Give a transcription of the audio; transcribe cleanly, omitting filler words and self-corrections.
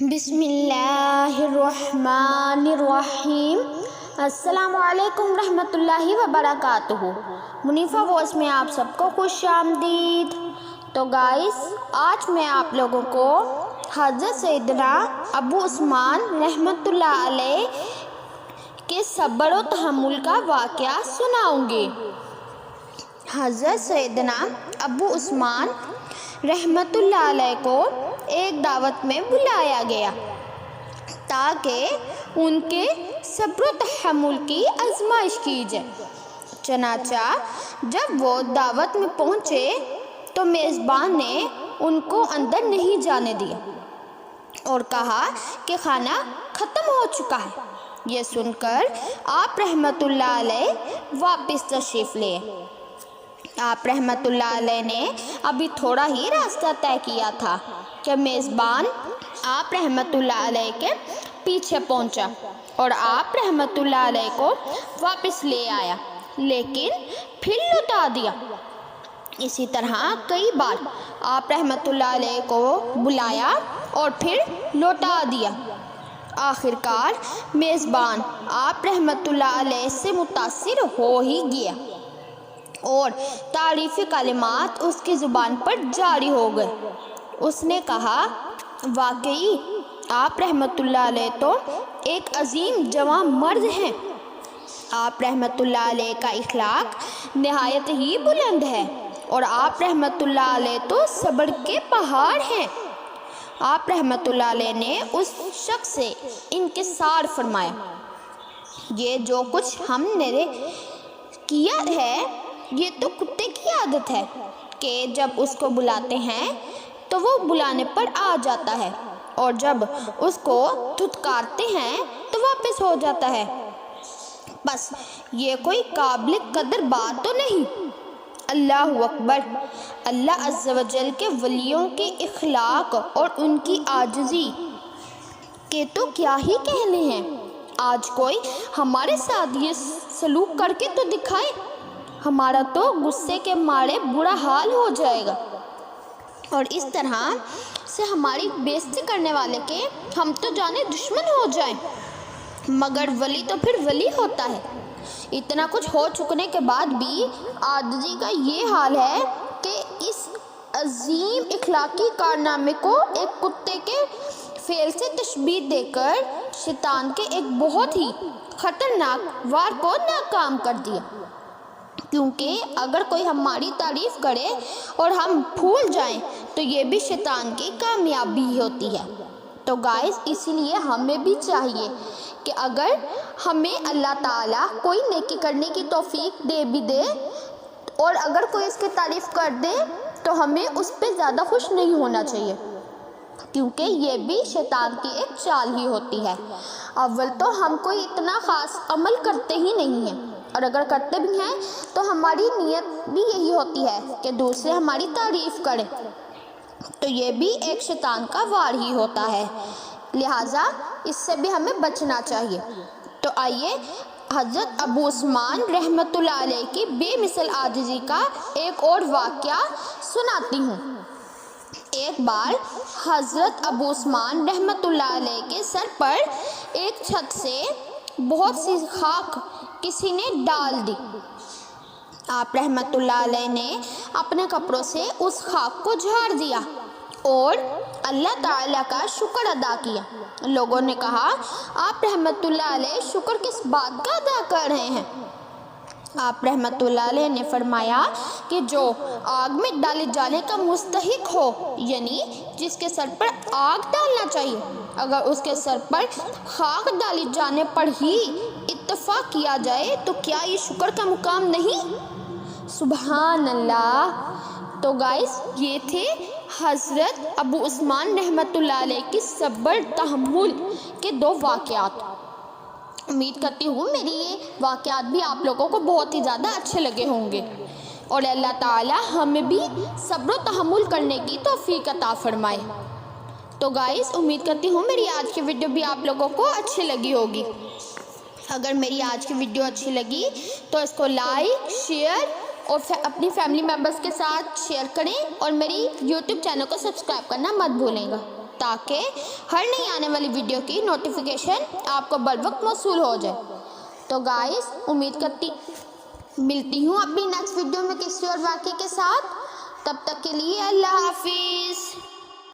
بسم اللہ الرحمن الرحیم۔ السلام علیکم رحمۃ اللہ وبرکاتہ۔ منیفہ وائس میں آپ سب کو خوش آمدید۔ تو گائز، آج میں آپ لوگوں کو حضرت سیدنا ابو عثمان رحمۃ اللہ علیہ کے صبر و تحمل کا واقعہ سناؤں گی۔ حضرت سیدنا ابو عثمان رحمۃ اللہ علیہ کو ایک دعوت میں بلایا گیا تاکہ ان کے صبر و تحمل کی آزمائش کی جائے۔ چنانچہ جب وہ دعوت میں پہنچے تو میزبان نے ان کو اندر نہیں جانے دیا اور کہا کہ کھانا ختم ہو چکا ہے۔ یہ سن کر آپ رحمۃ اللہ علیہ واپس تشریف لے۔ آپ رحمۃ اللہ علیہ نے ابھی تھوڑا ہی راستہ طے کیا تھا کہ میزبان آپ رحمۃ اللہ علیہ کے پیچھے پہنچا اور آپ رحمۃ اللہ علیہ کو واپس لے آیا، لیکن پھر لوٹا دیا۔ اسی طرح کئی بار آپ رحمۃ اللہ علیہ کو بلایا اور پھر لوٹا دیا۔ آخر کار میزبان آپ رحمۃ اللہ علیہ سے متاثر ہو ہی گیا اور تعریفی کلمات اس کی زبان پر جاری ہو گئے۔ اس نے کہا، واقعی آپ رحمۃ اللہ علیہ تو ایک عظیم جواں مرد ہیں۔ آپ رحمۃ اللہ علیہ کا اخلاق نہایت ہی بلند ہے اور آپ رحمۃ اللہ علیہ تو صبر کے پہاڑ ہیں۔ آپ رحمۃ اللہ علیہ نے اس شخص سے انکسار فرمایا، یہ جو کچھ ہم نے کیا ہے یہ تو کتے کی عادت ہے کہ جب اس کو بلاتے ہیں تو وہ بلانے پر آ جاتا ہے اور جب اس کو دھتکارتے ہیں تو واپس ہو جاتا ہے۔ بس یہ کوئی قابل قدر بات تو نہیں۔ اللہ اکبر! اللہ عز و جل کے ولیوں کے اخلاق اور ان کی عاجزی کے تو کیا ہی کہنے ہیں۔ آج کوئی ہمارے ساتھ یہ سلوک کر کے تو دکھائے، ہمارا تو غصے کے مارے برا حال ہو جائے گا اور اس طرح سے ہماری بےعزتی کرنے والے کے ہم تو جانے دشمن ہو جائیں۔ مگر ولی تو پھر ولی ہوتا ہے۔ اتنا کچھ ہو چکنے کے بعد بھی عاجزی کا یہ حال ہے کہ اس عظیم اخلاقی کارنامے کو ایک کتے کے فعل سے تشبیہ دے کر شیطان کے ایک بہت ہی خطرناک وار کو ناکام کر دیا۔ کیونکہ اگر کوئی ہماری تعریف کرے اور ہم پھول جائیں تو یہ بھی شیطان کی کامیابی ہوتی ہے۔ تو گائز، اسی لیے ہمیں بھی چاہیے کہ اگر ہمیں اللہ تعالیٰ کوئی نیکی کرنے کی توفیق دے بھی دے اور اگر کوئی اس کی تعریف کر دے تو ہمیں اس پہ زیادہ خوش نہیں ہونا چاہیے، کیونکہ یہ بھی شیطان کی ایک چال ہی ہوتی ہے۔ اول تو ہم کوئی اتنا خاص عمل کرتے ہی نہیں ہیں، اور اگر کرتے بھی ہیں تو ہماری نیت بھی یہی ہوتی ہے کہ دوسرے ہماری تعریف کریں، تو یہ بھی ایک شیطان کا وار ہی ہوتا ہے، لہٰذا اس سے بھی ہمیں بچنا چاہیے۔ تو آئیے حضرت ابو عثمان رحمۃ اللہ علیہ کی بے مثل عاجزی کا ایک اور واقعہ سناتی ہوں۔ ایک بار حضرت ابو عثمان رحمۃ اللہ علیہ کے سر پر ایک چھت سے بہت سی خاک کسی نے ڈال دی۔ آپ رحمۃ اللہ علیہ نے اپنے کپڑوں سے اس خاک کو جھاڑ دیا اور اللہ تعالیٰ کا شکر ادا کیا۔ لوگوں نے کہا، آپ رحمۃ اللہ علیہ شکر کس بات کا ادا کر رہے ہیں؟ آپ رحمۃ اللہ علیہ نے فرمایا کہ جو آگ میں ڈالے جانے کا مستحق ہو، یعنی جس کے سر پر آگ ڈالنا چاہیے، اگر اس کے سر پر خاک ڈالی جانے پر ہی اتفاق کیا جائے تو کیا یہ شکر کا مقام نہیں؟ سبحان اللہ! تو گائز، یہ تھے حضرت ابو عثمان رحمۃ اللہ علیہ کی صبر تحمل کے دو واقعات۔ امید کرتی ہوں میری یہ واقعات بھی آپ لوگوں کو بہت ہی زیادہ اچھے لگے ہوں گے اور اللہ تعالیٰ ہمیں بھی صبر و تحمل کرنے کی توفیق عطا فرمائے۔ تو گائز، امید کرتی ہوں میری آج کی ویڈیو بھی آپ لوگوں کو اچھی لگی ہوگی۔ اگر میری آج کی ویڈیو اچھی لگی تو اس کو لائک، شیئر اور اپنی فیملی ممبرس کے ساتھ شیئر کریں اور میری یوٹیوب چینل کو سبسکرائب کرنا مت بھولیں گا تاکہ ہر نئی آنے والی ویڈیو کی نوٹیفیکیشن آپ کو بروقت موصول ہو جائے۔ تو گائز امید کرتی ملتی ہوں اپنی نیکسٹ ویڈیو میں کسی اور واقعے کے ساتھ، تب تک کے لیے اللہ حافظ۔